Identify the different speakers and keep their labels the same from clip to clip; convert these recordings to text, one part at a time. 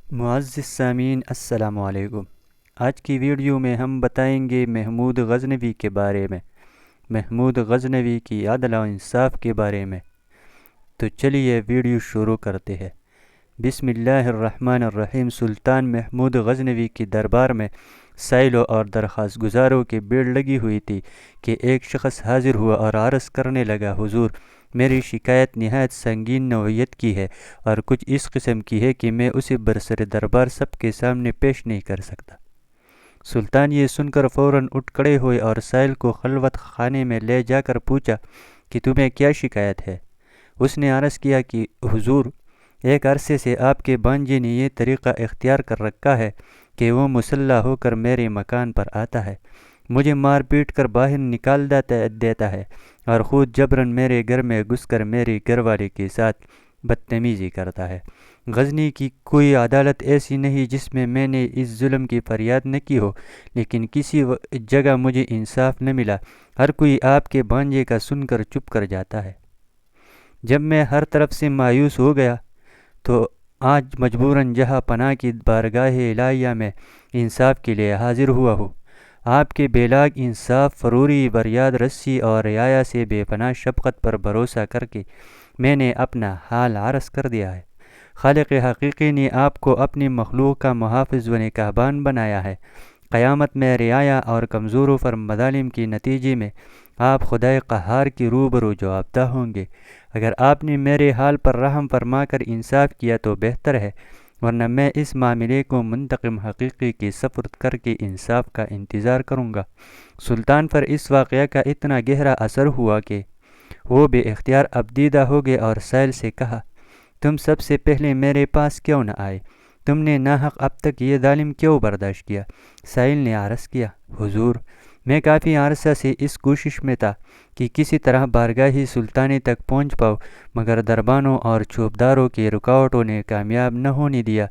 Speaker 1: معزز سامعین السلام علیکم۔ آج کی ویڈیو میں ہم بتائیں گے محمود غزنوی کے بارے میں، محمود غزنوی کی عدل و انصاف کے بارے میں۔ تو چلیے ویڈیو شروع کرتے ہیں۔ بسم اللہ الرحمن الرحیم۔ سلطان محمود غزنوی کی دربار میں سائلوں اور درخواست گزاروں کی بھیڑ لگی ہوئی تھی کہ ایک شخص حاضر ہوا اور عرض کرنے لگا، حضور، میری شکایت نہایت سنگین نوعیت کی ہے اور کچھ اس قسم کی ہے کہ میں اسے برسر دربار سب کے سامنے پیش نہیں کر سکتا۔ سلطان یہ سن کر فوراً اٹھ کھڑے ہوئے اور سائل کو خلوت خانے میں لے جا کر پوچھا کہ تمہیں کیا شکایت ہے؟ اس نے عرض کیا کہ حضور، ایک عرصے سے آپ کے بانجے نے یہ طریقہ اختیار کر رکھا ہے کہ وہ مسلح ہو کر میرے مکان پر آتا ہے، مجھے مار پیٹ کر باہر نکال دیتا ہے اور خود جبراً میرے گھر میں گھس کر میری گھر والے کے ساتھ بدتمیزی کرتا ہے۔ غزنی کی کوئی عدالت ایسی نہیں جس میں نے اس ظلم کی فریاد نہ کی ہو، لیکن کسی جگہ مجھے انصاف نہ ملا۔ ہر کوئی آپ کے بانجے کا سن کر چپ کر جاتا ہے۔ جب میں ہر طرف سے مایوس ہو گیا تو آج مجبوراً جہاں پناہ کی بارگاہ الہیہ میں انصاف کے لیے حاضر ہوا ہوں۔ آپ کے بیلاگ انصاف، فروری بریاد رسی اور رعایا سے بے پناہ شفقت پر بھروسہ کر کے میں نے اپنا حال عرض کر دیا ہے۔ خالق حقیقی نے آپ کو اپنی مخلوق کا محافظ و نگہبان بنایا ہے۔ قیامت میں رعایا اور کمزوروں پر مظالم کے نتیجے میں آپ خدائے قہار کے روبرو جوابدہ ہوں گے۔ اگر آپ نے میرے حال پر رحم فرما کر انصاف کیا تو بہتر ہے، ورنہ میں اس معاملے کو منتقم حقیقی کے سپرد کر کے انصاف کا انتظار کروں گا۔ سلطان پر اس واقعہ کا اتنا گہرا اثر ہوا کہ وہ بے اختیار ابدیدہ ہو گئے اور سائل سے کہا، تم سب سے پہلے میرے پاس کیوں نہ آئے؟ تم نے ناحق اب تک یہ ظالم کیوں برداشت کیا؟ سائل نے عرض کیا، حضور، میں کافی عرصہ سے اس کوشش میں تھا کہ کسی طرح بارگاہ سلطانی تک پہنچ پاؤں، مگر دربانوں اور چوبداروں کی رکاوٹوں نے کامیاب نہ ہونے دیا۔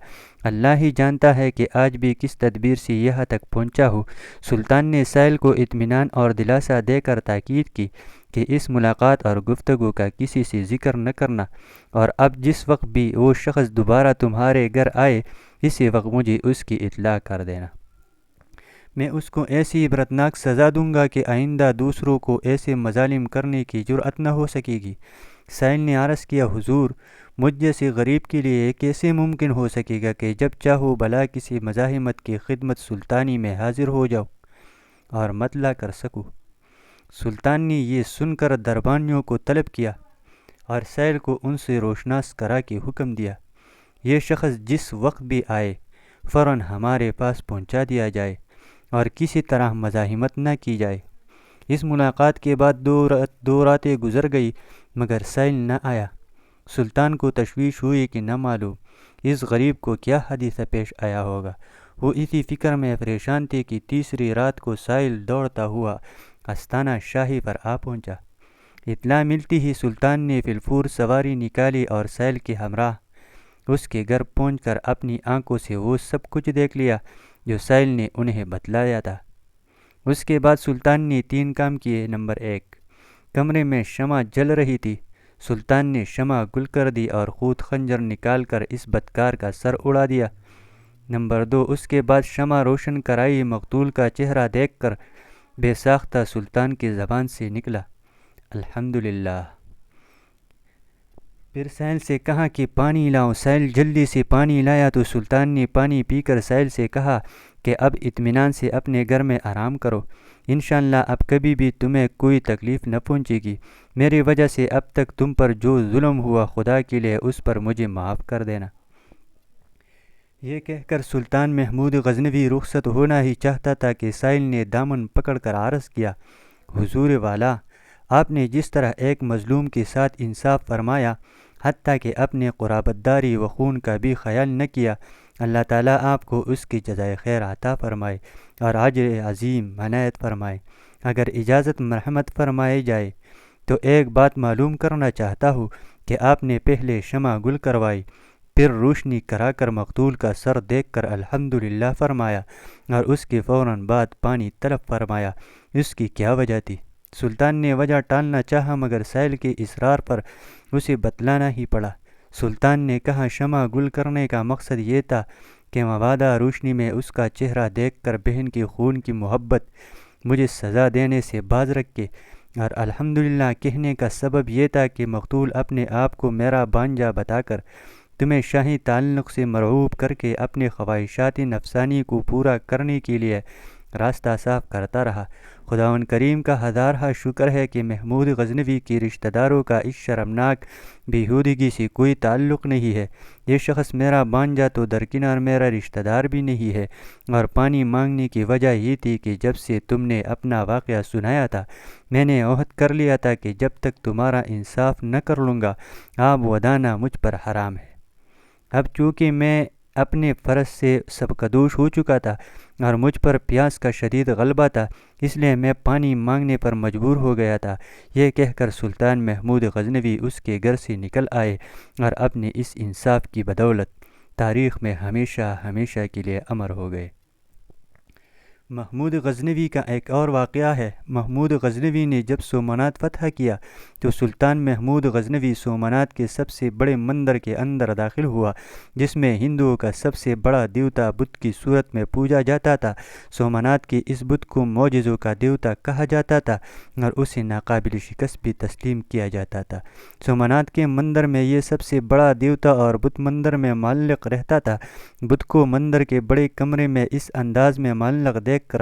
Speaker 1: اللہ ہی جانتا ہے کہ آج بھی کس تدبیر سے یہاں تک پہنچا ہوں۔ سلطان نے سائل کو اطمینان اور دلاسا دے کر تاکید کی کہ اس ملاقات اور گفتگو کا کسی سے ذکر نہ کرنا، اور اب جس وقت بھی وہ شخص دوبارہ تمہارے گھر آئے، اسی وقت مجھے اس کی اطلاع کر دینا۔ میں اس کو ایسی عبرتناک سزا دوں گا کہ آئندہ دوسروں کو ایسے مظالم کرنے کی جرأت نہ ہو سکے گی۔ سائل نے عرض کیا، حضور، مجھ جیسے غریب کے لیے یہ کیسے ممکن ہو سکے گا کہ جب چاہو بلا کسی مزاحمت کی خدمت سلطانی میں حاضر ہو جاؤ اور مطلع کر سکوں۔ سلطان نے یہ سن کر دربانیوں کو طلب کیا اور سائل کو ان سے روشناس کرا کے حکم دیا، یہ شخص جس وقت بھی آئے فوراً ہمارے پاس پہنچا دیا جائے اور کسی طرح مزاحمت نہ کی جائے۔ اس ملاقات کے بعد دو راتیں گزر گئی مگر سائل نہ آیا۔ سلطان کو تشویش ہوئی کہ نہ معلوم اس غریب کو کیا حادثہ پیش آیا ہوگا۔ وہ اسی فکر میں پریشان تھے کہ تیسری رات کو سائل دوڑتا ہوا آستانہ شاہی پر آ پہنچا۔ اطلاع ملتی ہی سلطان نے فی الفور سواری نکالی اور سائل کے ہمراہ اس کے گھر پہنچ کر اپنی آنکھوں سے وہ سب کچھ دیکھ لیا جو سائل نے انہیں بتلایا تھا۔ اس کے بعد سلطان نے 3 کام کیے۔ نمبر 1، کمرے میں شمع جل رہی تھی، سلطان نے شمع گل کر دی اور خود خنجر نکال کر اس بدکار کا سر اڑا دیا۔ نمبر 2، اس کے بعد شمع روشن کرائی مقتول کا چہرہ دیکھ کر بے ساختہ سلطان کی زبان سے نکلا، الحمدللہ۔ پھر سائل سے کہا کہ پانی لاؤ۔ سائل جلدی سے پانی لایا تو سلطان نے پانی پی کر سائل سے کہا کہ اب اطمینان سے اپنے گھر میں آرام کرو، انشاءاللہ اب کبھی بھی تمہیں کوئی تکلیف نہ پہنچے گی۔ میری وجہ سے اب تک تم پر جو ظلم ہوا، خدا کے لیے اس پر مجھے معاف کر دینا۔ یہ کہہ کر سلطان محمود غزنوی رخصت ہونا ہی چاہتا تھا کہ سائل نے دامن پکڑ کر عرض کیا، حضور والا، آپ نے جس طرح ایک مظلوم کے ساتھ انصاف فرمایا، حتیٰ کہ اپنے قرابت داری و خون کا بھی خیال نہ کیا، اللہ تعالیٰ آپ کو اس کی جزائے خیر عطا فرمائے اور اجر عظیم عنایت فرمائے۔ اگر اجازت مرحمت فرمائی جائے تو ایک بات معلوم کرنا چاہتا ہوں کہ آپ نے پہلے شمع گل کروائی، پھر روشنی کرا کر مقتول کا سر دیکھ کر الحمدللہ فرمایا اور اس کے فوراً بعد پانی طلب فرمایا، اس کی کیا وجہ تھی؟ سلطان نے وجہ ٹالنا چاہا مگر سائل کے اصرار پر اسے بتلانا ہی پڑا۔ سلطان نے کہا شمع گل کرنے کا مقصد یہ تھا کہ مبادا روشنی میں اس کا چہرہ دیکھ کر بہن کی خون کی محبت مجھے سزا دینے سے باز رکھے، اور الحمدللہ کہنے کا سبب یہ تھا کہ مقتول اپنے آپ کو میرا بانجا بتا کر تمہیں شاہی تعلق سے مرعوب کر کے اپنے خواہشات نفسانی کو پورا کرنے کے لیے راستہ صاف کرتا رہا۔ خداوند کریم کا ہزارہ شکر ہے کہ محمود غزنوی کے رشتہ داروں کا اس شرمناک بیہودگی سے کوئی تعلق نہیں ہے۔ یہ شخص میرا بانجا تو درکنار میرا رشتہ دار بھی نہیں ہے، اور پانی مانگنے کی وجہ یہ تھی کہ جب سے تم نے اپنا واقعہ سنایا تھا میں نے عہد کر لیا تھا کہ جب تک تمہارا انصاف نہ کر لوں گا آب ودانا مجھ پر حرام ہے۔ اب چونکہ میں اپنے فرض سے سبکدوش ہو چکا تھا اور مجھ پر پیاس کا شدید غلبہ تھا، اس لیے میں پانی مانگنے پر مجبور ہو گیا تھا۔ یہ کہہ کر سلطان محمود غزنوی اس کے گھر سے نکل آئے اور اپنے اس انصاف کی بدولت تاریخ میں ہمیشہ ہمیشہ کے لیے امر ہو گئے۔ محمود غزنوی کا ایک اور واقعہ ہے۔ محمود غزنوی نے جب سومنات فتح کیا تو سلطان محمود غزنوی سومنات کے سب سے بڑے مندر کے اندر داخل ہوا، جس میں ہندوؤں کا سب سے بڑا دیوتا بت کی صورت میں پوجا جاتا تھا۔ سومنات کے اس بت کو معجزوں کا دیوتا کہا جاتا تھا اور اسے ناقابل شکست بھی تسلیم کیا جاتا تھا۔ سومنات کے مندر میں یہ سب سے بڑا دیوتا اور بت مندر میں معلق رہتا تھا۔ بت کو مندر کے بڑے کمرے میں اس انداز میں معلق دیکھ کر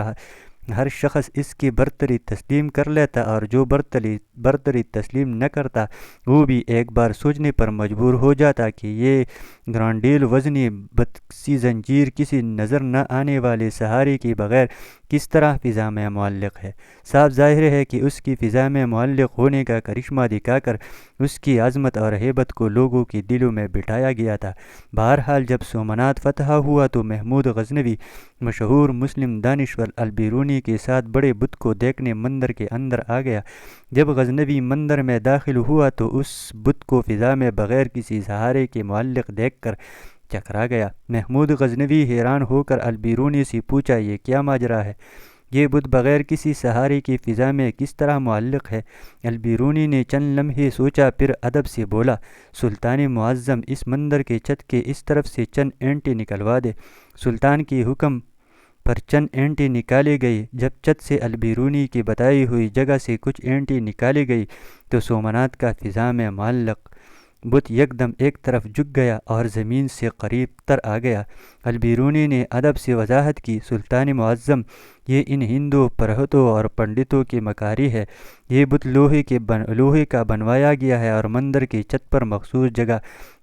Speaker 1: ہر شخص اس کی برتری تسلیم کر لیتا، اور جو برتری تسلیم نہ کرتا وہ بھی ایک بار سوچنے پر مجبور ہو جاتا کہ یہ گرانڈیل وزنی بتسی زنجیر کسی نظر نہ آنے والے سہارے کے بغیر کس طرح فضا میں معلق ہے۔ صاف ظاہر ہے کہ اس کی فضا میں معلق ہونے کا کرشمہ دکھا کر اس کی عظمت اور ہیبت کو لوگوں کے دلوں میں بٹھایا گیا تھا۔ بہرحال جب سومنات فتح ہوا تو محمود غزنوی مشہور مسلم دانشور البیرونی کے ساتھ بڑے بت کو دیکھنے مندر کے اندر آ گیا۔ جب غزنوی مندر میں داخل ہوا تو اس بت کو فضا میں بغیر کسی سہارے کے معلق دیکھ کر چکرا گیا۔ محمود غزنوی حیران ہو کر البیرونی سے پوچھا یہ کیا ماجرا ہے؟ یہ بت بغیر کسی سہارے کی فضا میں کس طرح معلق ہے؟ البیرونی نے چند لمحے سوچا، پھر ادب سے بولا، سلطان معظم اس مندر کے چھت کے اس طرف سے چند اینٹیں نکلوا دے۔ سلطان کے حکم پر چند اینٹیں نکالی گئی۔ جب چھت سے البیرونی کی بتائی ہوئی جگہ سے کچھ اینٹیں نکالی گئی تو سومنات کا فضا میں معلق بت یکدم ایک طرف جھک گیا اور زمین سے قریب تر آ گیا۔ البیرونی نے ادب سے وضاحت کی، سلطان معظم یہ ان ہندو پروہتوں اور پنڈتوں کی مکاری ہے۔ یہ بت لوہے کا بنوایا گیا ہے اور مندر کی چھت پر مخصوص جگہ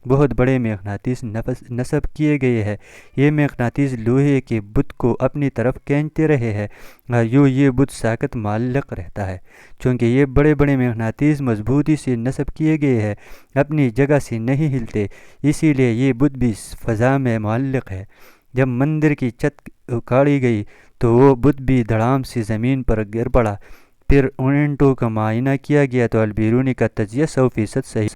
Speaker 1: بہت بڑے مقناطیس نصب کیے گئے ہیں۔ یہ مقناطیس لوہے کے بت کو اپنی طرف کھینچتے رہے ہیں اور یہ بت ساکت معلق رہتا ہے۔ چونکہ یہ بڑے بڑے مقناطیس مضبوطی سے نصب کیے گئے ہیں، اپنی جگہ سے نہیں ہلتے، اسی لیے یہ بت بھی فضا میں معلق ہے۔ جب مندر کی چھت اکھاڑی گئی تو وہ بت بھی دھڑام سے زمین پر گر پڑا۔ پھر ان اینٹوں کا معائنہ کیا گیا تو البیرونی کا تجزیہ 100% صحیح